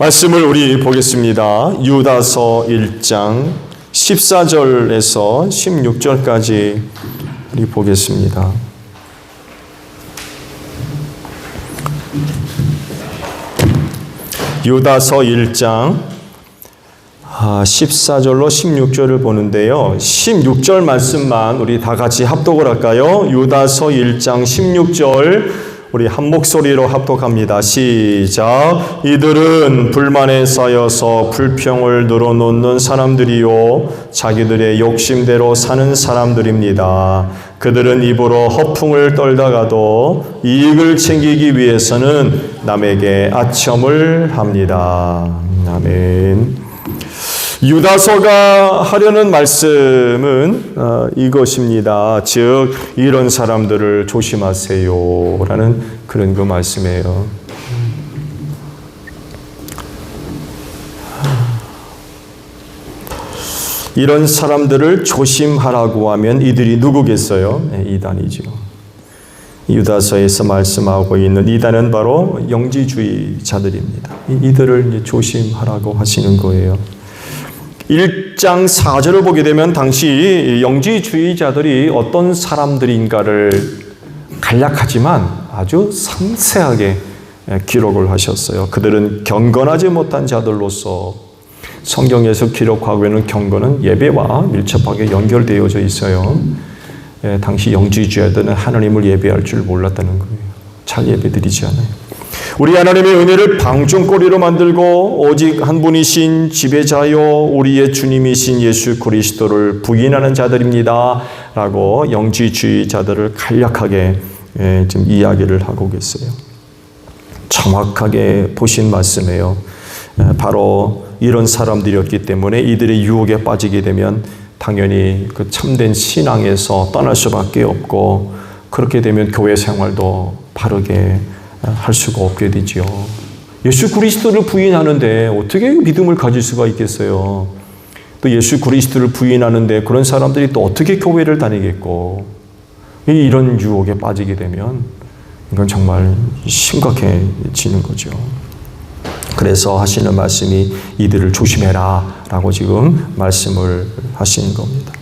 말씀을 우리 보겠습니다. 유다서 1장 14절에서 16절까지 우리 보겠습니다. 유다서 1장 14절로 16절을 보는데요. 16절 말씀만 우리 다 같이 합독을 할까요? 유다서 1장 16절 우리 한 목소리로 합독합니다. 시작. 이들은 불만에 쌓여서 불평을 늘어놓는 사람들이요 자기들의 욕심대로 사는 사람들입니다. 그들은 입으로 허풍을 떨다가도 이익을 챙기기 위해서는 남에게 아첨을 합니다. 아멘. 유다서가 하려는 말씀은 이것입니다. 즉 이런 사람들을 조심하세요 라는 그런 그 말씀이에요. 이런 사람들을 조심하라고 하면 이들이 누구겠어요? 이단이죠. 유다서에서 말씀하고 있는 이단은 바로 영지주의자들입니다. 이들을 조심하라고 하시는 거예요. 1장 4절을 보게 되면 당시 영지주의자들이 어떤 사람들인가를 간략하지만 아주 상세하게 기록을 하셨어요. 그들은 경건하지 못한 자들로서 성경에서 기록하고 있는 경건은 예배와 밀접하게 연결되어져 있어요. 당시 영지주의자들은 하나님을 예배할 줄 몰랐다는 거예요. 잘 예배드리지 않아요. 우리 하나님의 은혜를 방종거리로 만들고 오직 한 분이신 지배자요 우리의 주님이신 예수 그리스도를 부인하는 자들입니다 라고 영지주의자들을 간략하게 지금 이야기를 하고 계세요. 정확하게 보신 말씀이에요. 바로 이런 사람들이었기 때문에 이들의 유혹에 빠지게 되면 당연히 그 참된 신앙에서 떠날 수밖에 없고, 그렇게 되면 교회 생활도 바르게 할 수가 없게 되죠. 예수 그리스도를 부인하는데 어떻게 믿음을 가질 수가 있겠어요? 또 예수 그리스도를 부인하는데 그런 사람들이 또 어떻게 교회를 다니겠고, 이런 유혹에 빠지게 되면 이건 정말 심각해지는 거죠. 그래서 하시는 말씀이 이들을 조심해라 라고 지금 말씀을 하시는 겁니다.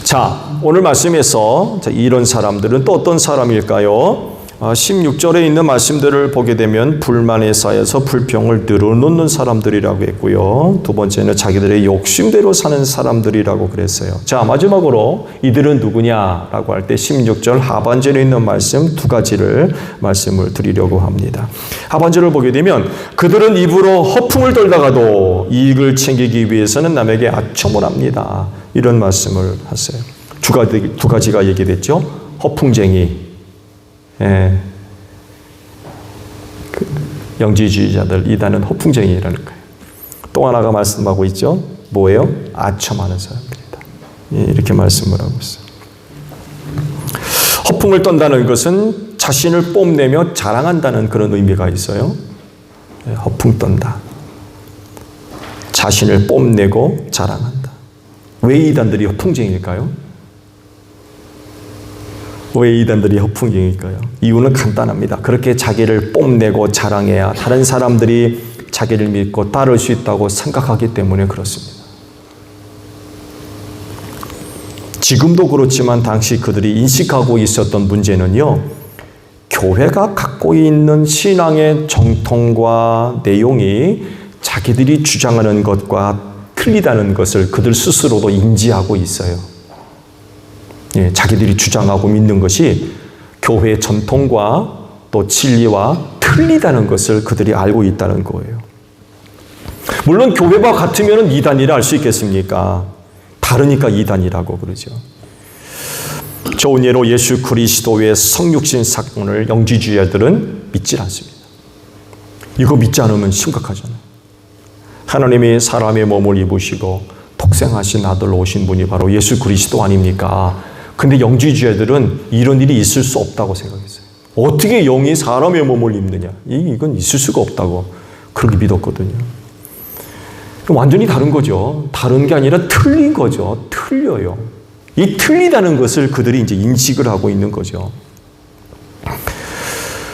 자, 오늘 말씀에서 이런 사람들은 또 어떤 사람일까요? 16절에 있는 말씀들을 보게 되면 불만에 쌓여서 불평을 늘어놓는 사람들이라고 했고요. 두 번째는 자기들의 욕심대로 사는 사람들이라고 그랬어요. 자, 마지막으로 이들은 누구냐라고 할 때 16절 하반절에 있는 말씀 두 가지를 말씀을 드리려고 합니다. 하반절을 보게 되면 그들은 입으로 허풍을 떨다가도 이익을 챙기기 위해서는 남에게 아첨을 합니다. 이런 말씀을 하세요. 두 가지가 얘기됐죠. 허풍쟁이, 영지주의자들, 이단은 허풍쟁이라는 거예요. 또 하나가 말씀하고 있죠. 뭐예요? 아첨하는 사람들이다. 이렇게 말씀을 하고 있어요. 허풍을 떤다는 것은 자신을 뽐내며 자랑한다는 그런 의미가 있어요. 허풍 떤다. 자신을 뽐내고 자랑한다. 왜 이단들이 허풍쟁이일까요? 왜 이단들이 허풍쟁이일까요? 이유는 간단합니다. 그렇게 자기를 뽐내고 자랑해야 다른 사람들이 자기를 믿고 따를 수 있다고 생각하기 때문에 그렇습니다. 지금도 그렇지만 당시 그들이 인식하고 있었던 문제는요, 교회가 갖고 있는 신앙의 정통과 내용이 자기들이 주장하는 것과 틀리다는 것을 그들 스스로도 인지하고 있어요. 자기들이 주장하고 믿는 것이 교회의 전통과 또 진리와 틀리다는 것을 그들이 알고 있다는 거예요. 물론 교회와 같으면 이단이라 알 수 있겠습니까? 다르니까 이단이라고 그러죠. 좋은 예로 예수 그리스도의 성육신 사건을 영지주의자들은 믿지 않습니다. 이거 믿지 않으면 심각하잖아요. 하나님이 사람의 몸을 입으시고 독생하신 아들로 오신 분이 바로 예수 그리스도 아닙니까? 근데 영지주의자들은 이런 일이 있을 수 없다고 생각했어요. 어떻게 영이 사람의 몸을 입느냐? 이건 있을 수가 없다고 그렇게 믿었거든요. 완전히 다른 거죠. 다른 게 아니라 틀린 거죠. 틀려요. 이 틀리다는 것을 그들이 이제 인식을 하고 있는 거죠.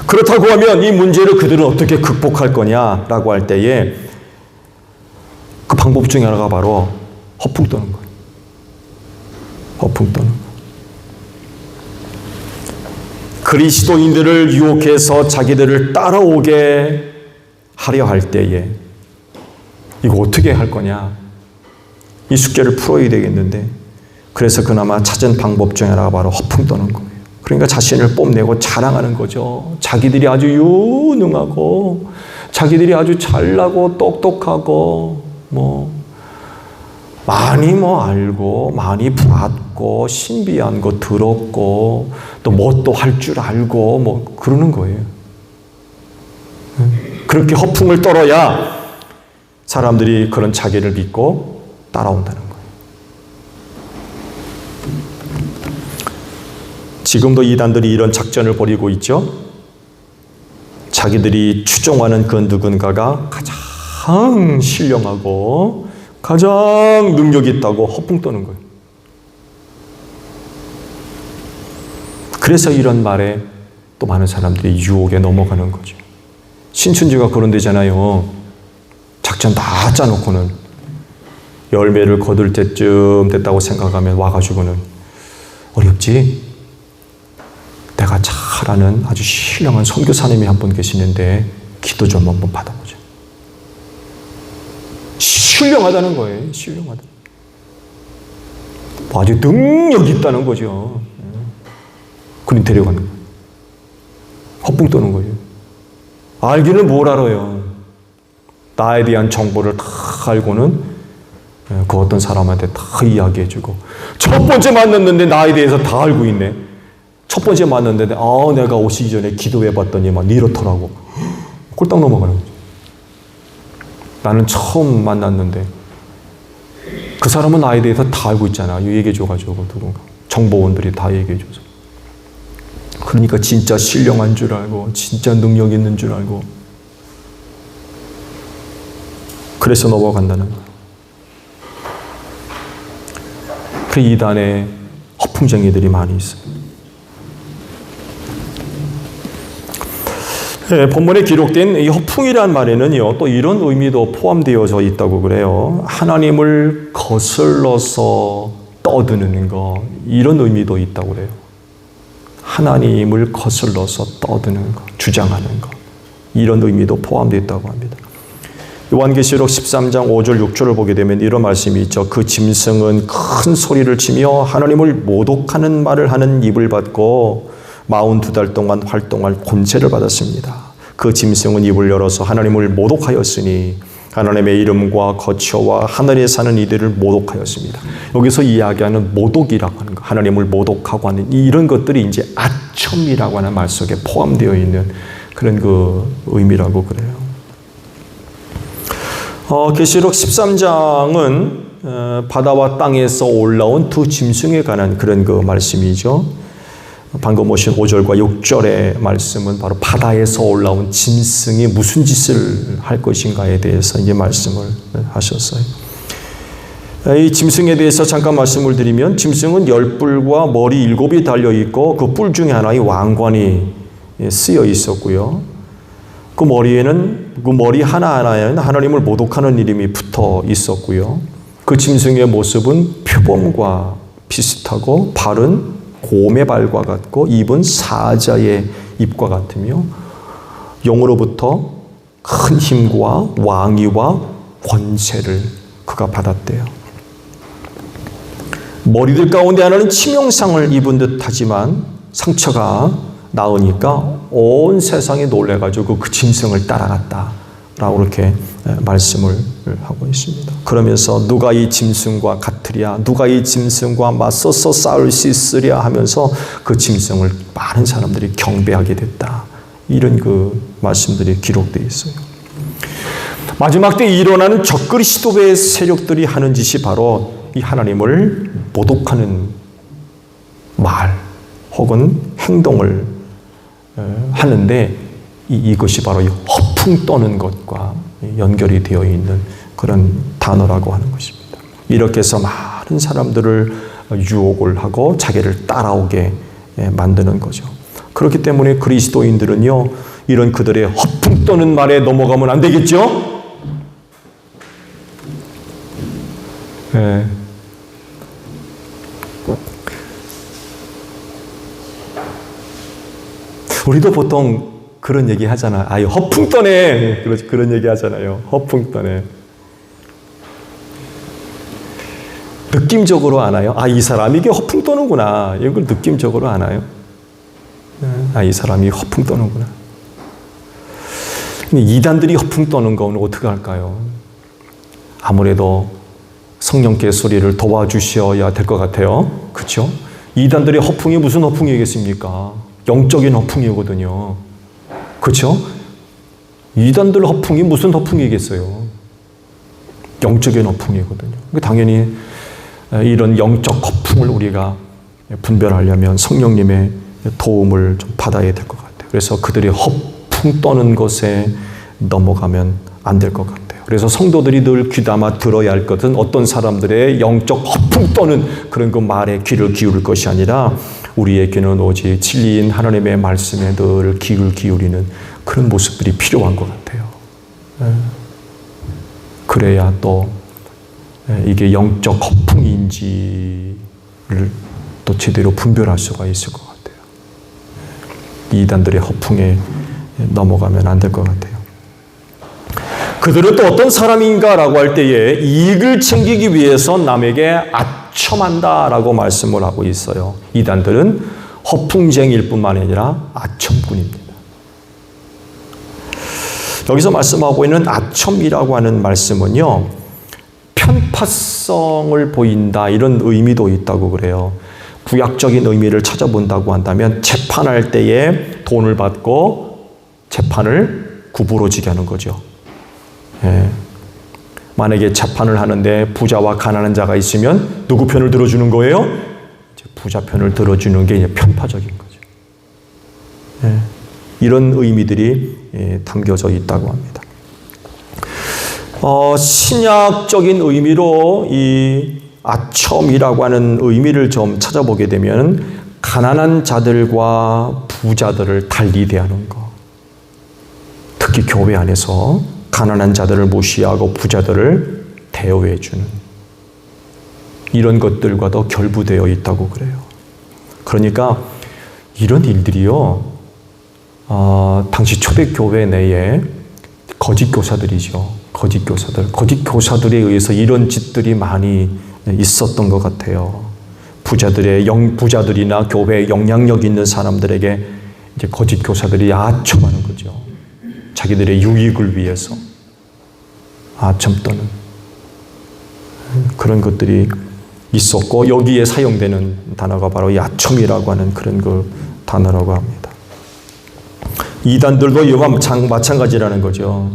그렇다고 하면 이 문제를 그들은 어떻게 극복할 거냐라고 할 때에 그 방법 중에 하나가 바로 허풍 떠는 거예요. 허풍 떠는 거예요. 그리스도인들을 유혹해서 자기들을 따라오게 하려 할 때에 이거 어떻게 할 거냐? 이 숙제를 풀어야 되겠는데, 그래서 그나마 찾은 방법 중에 하나가 바로 허풍 떠는 거예요. 그러니까 자신을 뽐내고 자랑하는 거죠. 자기들이 아주 유능하고 자기들이 아주 잘나고 똑똑하고 많이 알고 많이 봤고 신비한 거 들었고 또 뭣도 할 줄 알고 그러는 거예요. 그렇게 허풍을 떨어야 사람들이 그런 자기를 믿고 따라온다는 거예요. 지금도 이단들이 이런 작전을 벌이고 있죠. 자기들이 추종하는 그 누군가가 가장 신령하고 가장 능력 있다고 허풍 떠는 거예요. 그래서 이런 말에 또 많은 사람들이 유혹에 넘어가는 거죠. 신춘지가 그런 데잖아요. 작전 다 짜놓고는 열매를 거둘 때쯤 됐다고 생각하면 와가지고는 어렵지? 내가 잘 아는 아주 신령한 선교사님이 한 분 계시는데 기도 좀 한번 받아보자. 신령하다는 거예요. 신령하다. 아주 능력이 있다는 거죠. 그럼 데려가는 거예요. 허풍 떠는 거예요. 알기는 뭘 알아요. 나에 대한 정보를 다 알고는 그 어떤 사람한테 다 이야기해주고, 첫 번째 만났는데 나에 대해서 다 알고 있네. 첫 번째 만났는데 내가 오시기 전에 기도해봤더니 막 이렇더라고. 꼴딱 넘어가는 거죠. 나는 처음 만났는데 그 사람은 나에 대해서 다 알고 있잖아. 얘기해줘가지고 누군가 정보원들이 다 얘기해줘서. 그러니까 진짜 신령한 줄 알고 진짜 능력 있는 줄 알고 그래서 넘어간다는 거예요. 그 이단에 허풍쟁이들이 많이 있어요. 네, 본문에 기록된 이 허풍이라는 말에는요, 또 이런 의미도 포함되어져 있다고 그래요. 하나님을 거슬러서 떠드는 거, 이런 의미도 있다고 그래요. 하나님을 거슬러서 떠드는 거, 주장하는 거, 이런 의미도 포함되어 있다고 합니다. 요한계시록 13장 5절 6절을 보게 되면 이런 말씀이 있죠. 그 짐승은 큰 소리를 치며 하나님을 모독하는 말을 하는 입을 받고 42달 동안 활동할 권세를 받았습니다. 그 짐승은 입을 열어서 하나님을 모독하였으니 하나님의 이름과 거처와 하늘에 사는 이들을 모독하였습니다. 여기서 이야기하는 모독이라고 하는 거, 하나님을 모독하고 하는 이런 것들이 이제 아첨이라고 하는 말 속에 포함되어 있는 그런 그 의미라고 그래요. 계시록 13장은 바다와 땅에서 올라온 두 짐승에 관한 그런 그 말씀이죠. 방금 보신 5절과 6절의 말씀은 바로 바다에서 올라온 짐승이 무슨 짓을 할 것인가에 대해서 이제 말씀을 하셨어요. 이 짐승에 대해서 잠깐 말씀을 드리면, 짐승은 10뿔과 머리 7이 달려있고 그 뿔 중에 하나의 왕관이 쓰여 있었고요. 그 머리에는, 그 머리 하나하나에는 하나님을 모독하는 이름이 붙어 있었고요. 그 짐승의 모습은 표범과 비슷하고 발은 곰의 발과 같고 입은 사자의 입과 같으며 영으로부터 큰 힘과 왕위와 권세를 그가 받았대요. 머리들 가운데 하나는 치명상을 입은 듯하지만 상처가 나으니까 온 세상이 놀래가지고 그 짐승을 따라갔다라고 이렇게 말씀을 하고 있습니다. 그러면서 누가 이 짐승과 같으랴, 누가 이 짐승과 맞서서 싸울 수 있으랴 하면서 그 짐승을 많은 사람들이 경배하게 됐다. 이런 그 말씀들이 기록되어 있어요. 마지막 때 일어나는 적그리스도의 세력들이 하는 짓이 바로 이 하나님을 모독하는 말 혹은 행동을 하는데 이것이 바로 허풍 떠는 것과 연결이 되어 있는 그런 단어라고 하는 것입니다. 이렇게 해서 많은 사람들을 유혹을 하고 자기를 따라오게 만드는 거죠. 그렇기 때문에 그리스도인들은요, 이런 그들의 허풍 떠는 말에 넘어가면 안 되겠죠? 네. 우리도 보통 그런 얘기 하잖아. 아, 허풍 떠네. 그런 얘기 하잖아요. 허풍 떠네. 느낌적으로 아나요? 아, 이 사람이 이게 허풍 떠는구나. 이걸 느낌적으로 아나요? 아, 이 사람이 허풍 떠는구나. 근데 이단들이 허풍 떠는 거는 어떻게 할까요? 아무래도 성령께서 우리를 도와주셔야 될 것 같아요. 그렇죠? 이단들의 허풍이 무슨 허풍이겠습니까? 영적인 허풍이거든요. 그렇죠? 이단들 허풍이 무슨 허풍이겠어요? 영적인 허풍이거든요. 당연히 이런 영적 허풍을 우리가 분별하려면 성령님의 도움을 좀 받아야 될 것 같아요. 그래서 그들이 허풍 떠는 것에 넘어가면 안 될 것 같아요. 그래서 성도들이 늘 귀담아 들어야 할 것은 어떤 사람들의 영적 허풍 떠는 그런 그 말에 귀를 기울일 것이 아니라 우리의 귀는 오직 진리인 하나님의 말씀에 늘 귀를 기울이는 그런 모습들이 필요한 것 같아요. 그래야 또 이게 영적 허풍인지를 또 제대로 분별할 수가 있을 것 같아요. 이단들의 허풍에 넘어가면 안 될 것 같아요. 그들은 또 어떤 사람인가라고 할 때에 이익을 챙기기 위해서 남에게 아첨한다라고 말씀을 하고 있어요. 이단들은 허풍쟁이일 뿐만 아니라 아첨꾼입니다. 여기서 말씀하고 있는 아첨이라고 하는 말씀은요, 편파성을 보인다 이런 의미도 있다고 그래요. 구약적인 의미를 찾아본다고 한다면 재판할 때에 돈을 받고 재판을 구부러지게 하는 거죠. 예. 만약에 재판을 하는데 부자와 가난한 자가 있으면 누구 편을 들어주는 거예요? 부자 편을 들어주는 게 이제 편파적인 거죠. 예. 이런 의미들이 담겨져 있다고 합니다. 신약적인 의미로 이 아첨이라고 하는 의미를 좀 찾아보게 되면 가난한 자들과 부자들을 달리 대하는 것. 특히 교회 안에서 가난한 자들을 무시하고 부자들을 대우해 주는 이런 것들과도 결부되어 있다고 그래요. 그러니까 이런 일들이요, 당시 초대교회 내에 거짓 교사들이죠. 거짓 교사들에 의해서 이런 짓들이 많이 있었던 것 같아요. 부자들이나 교회에 영향력 있는 사람들에게 이제 거짓 교사들이 아첨하는 거죠. 자기들의 유익을 위해서 아첨 떠는 그런 것들이 있었고, 여기에 사용되는 단어가 바로 이 아첨이라고 하는 그런 그 단어라고 합니다. 이단들도 이와 마찬가지라는 거죠.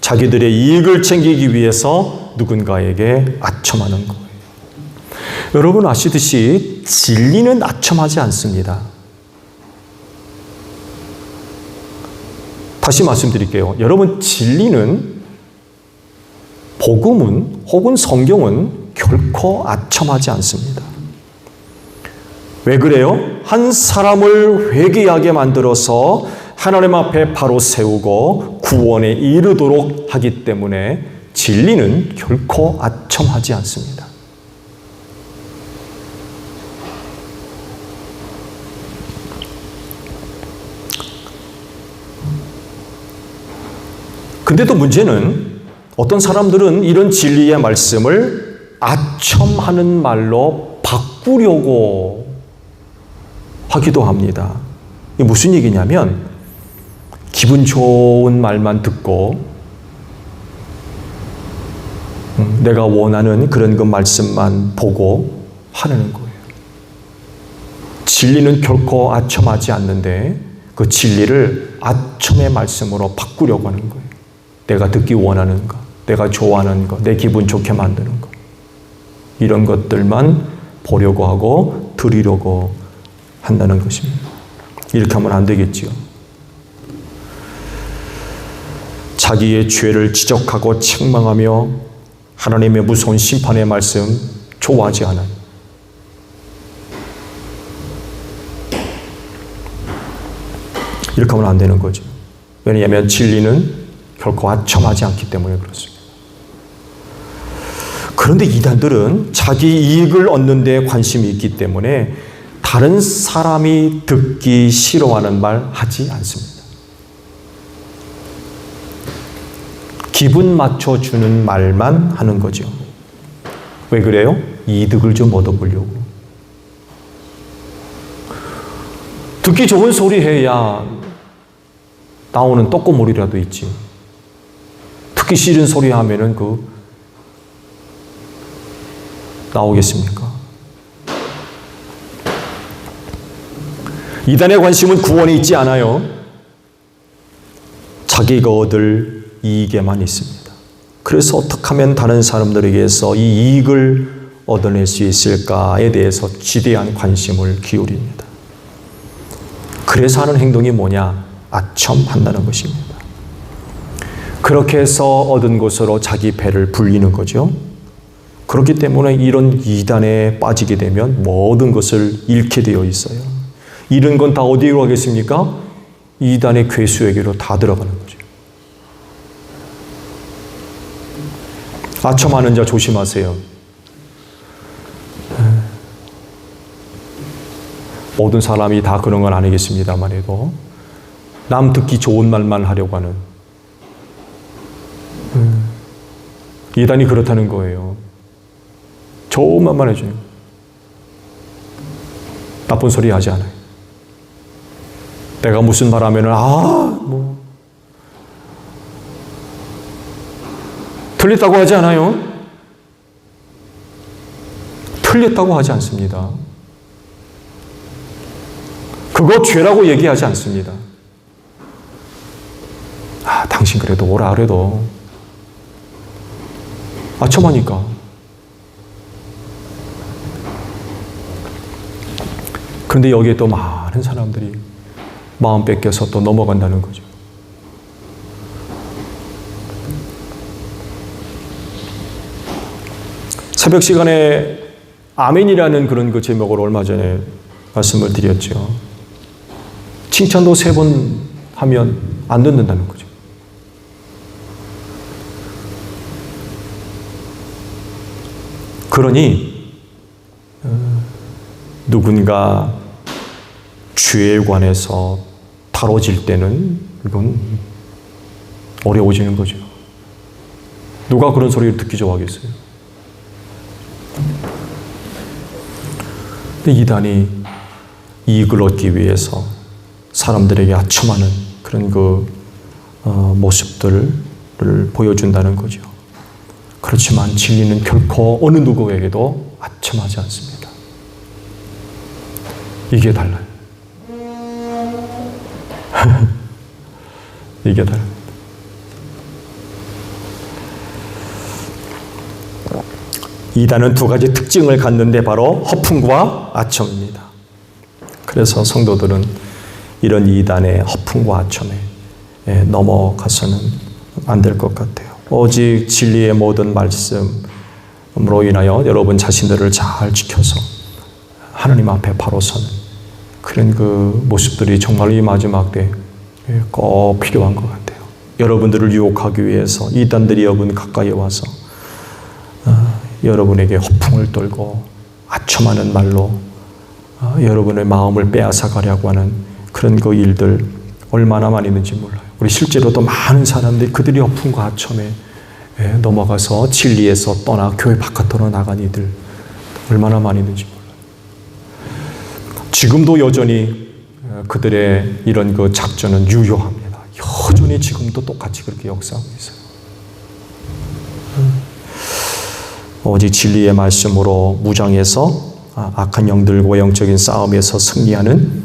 자기들의 이익을 챙기기 위해서 누군가에게 아첨하는 거예요. 여러분 아시듯이 진리는 아첨하지 않습니다. 다시 말씀드릴게요. 여러분, 진리는, 복음은 혹은 성경은 결코 아첨하지 않습니다. 왜 그래요? 한 사람을 회개하게 만들어서 하나님 앞에 바로 세우고 구원에 이르도록 하기 때문에 진리는 결코 아첨하지 않습니다. 근데 또 문제는 어떤 사람들은 이런 진리의 말씀을 아첨하는 말로 바꾸려고 하기도 합니다. 이게 무슨 얘기냐면 기분 좋은 말만 듣고 내가 원하는 그런 그 말씀만 보고 하는 거예요. 진리는 결코 아첨하지 않는데 그 진리를 아첨의 말씀으로 바꾸려고 하는 거예요. 내가 듣기 원하는 것, 내가 좋아하는 것, 내 기분 좋게 만드는 것, 이런 것들만 보려고 하고 들으려고 한다는 것입니다. 이렇게 하면 안 되겠지요. 자기의 죄를 지적하고 책망하며 하나님의 무서운 심판의 말씀 좋아하지 않아요. 이렇게 하면 안 되는 거죠. 왜냐하면 진리는 결코 아첨하지 않기 때문에 그렇습니다. 그런데 이단들은 자기 이익을 얻는 데 관심이 있기 때문에 다른 사람이 듣기 싫어하는 말 하지 않습니다. 기분 맞춰주는 말만 하는 거죠. 왜 그래요? 이득을 좀 얻어보려고. 듣기 좋은 소리 해야 나오는 떡고물이라도 있지. 듣기 싫은 소리 하면은 나오겠습니까? 이단의 관심은 구원에 있지 않아요. 자기가 얻을 이익에만 있습니다. 그래서 어떻게 하면 다른 사람들에게서 이 이익을 얻어낼 수 있을까에 대해서 지대한 관심을 기울입니다. 그래서 하는 행동이 뭐냐? 아첨한다는 것입니다. 그렇게 해서 얻은 것으로 자기 배를 불리는 거죠. 그렇기 때문에 이런 이단에 빠지게 되면 모든 것을 잃게 되어 있어요. 잃은 건 다 어디로 가겠습니까? 이단의 괴수에게로 다 들어가는 거죠. 아첨하는 자 조심하세요. 모든 사람이 다 그런 건 아니겠습니다만 해도 남 듣기 좋은 말만 하려고 하는 이단이 그렇다는 거예요. 좋은 말만 해줘요. 나쁜 소리 하지 않아요. 내가 무슨 말 하면은 틀렸다고 하지 않아요. 틀렸다고 하지 않습니다. 그거 죄라고 얘기하지 않습니다. 당신 그래도 오라 그래도 아첨하니까. 그런데 여기에 또 많은 사람들이 마음 뺏겨서 또 넘어간다는 거죠. 새벽 시간에 아멘이라는 그런 그 제목으로 얼마 전에 말씀을 드렸죠. 칭찬도 3번 하면 안 듣는다는 거죠. 그러니 누군가 죄에 관해서 다뤄질 때는 이건 어려워지는 거죠. 누가 그런 소리를 듣기 좋아하겠어요? 근데 이단이 이익을 얻기 위해서 사람들에게 아첨하는 그런 모습들을 보여준다는 거죠. 그렇지만 진리는 결코 어느 누구에게도 아첨하지 않습니다. 이게 달라요. 이게 달라요. 이단은 2가지 특징을 갖는데 바로 허풍과 아첨입니다. 그래서 성도들은 이런 이단의 허풍과 아첨에 넘어가서는 안 될 것 같아요. 오직 진리의 모든 말씀으로 인하여 여러분 자신들을 잘 지켜서 하나님 앞에 바로 서는 그런 그 모습들이 정말 이 마지막 때 꼭 필요한 것 같아요. 여러분들을 유혹하기 위해서 이단들이 여러분 가까이 와서 여러분에게 허풍을 떨고 아첨하는 말로 여러분의 마음을 빼앗아 가려고 하는 그런 그 일들 얼마나 많이 있는지 몰라요. 우리 실제로도 많은 사람들이 그들이 허풍과 아첨에 넘어가서 진리에서 떠나 교회 바깥으로 나간 이들 얼마나 많이 있는지 몰라요. 지금도 여전히 그들의 이런 그 작전은 유효합니다. 여전히 지금도 똑같이 그렇게 역사하고 있어요. 오직 진리의 말씀으로 무장해서 악한 영들과 영적인 싸움에서 승리하는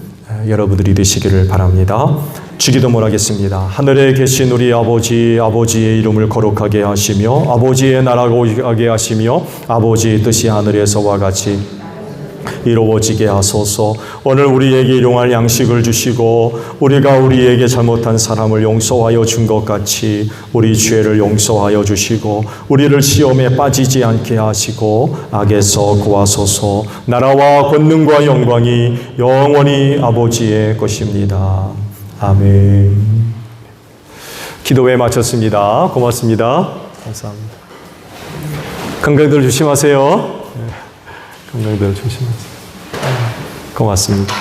여러분들이 되시기를 바랍니다. 주기도문 하겠습니다. 하늘에 계신 우리 아버지의 이름을 거룩하게 하시며 아버지의 나라가 오게 하시며 아버지의 뜻이 하늘에서와 같이 이루어지게 하소서. 오늘 우리에게 일용할 양식을 주시고 우리가 우리에게 잘못한 사람을 용서하여 준 것 같이 우리 죄를 용서하여 주시고 우리를 시험에 빠지지 않게 하시고 악에서 구하소서. 나라와 권능과 영광이 영원히 아버지의 것입니다. 아멘. 기도회 마쳤습니다. 고맙습니다. 감사합니다. 건강들 조심하세요. 건강들 조심하세요. 고맙습니다.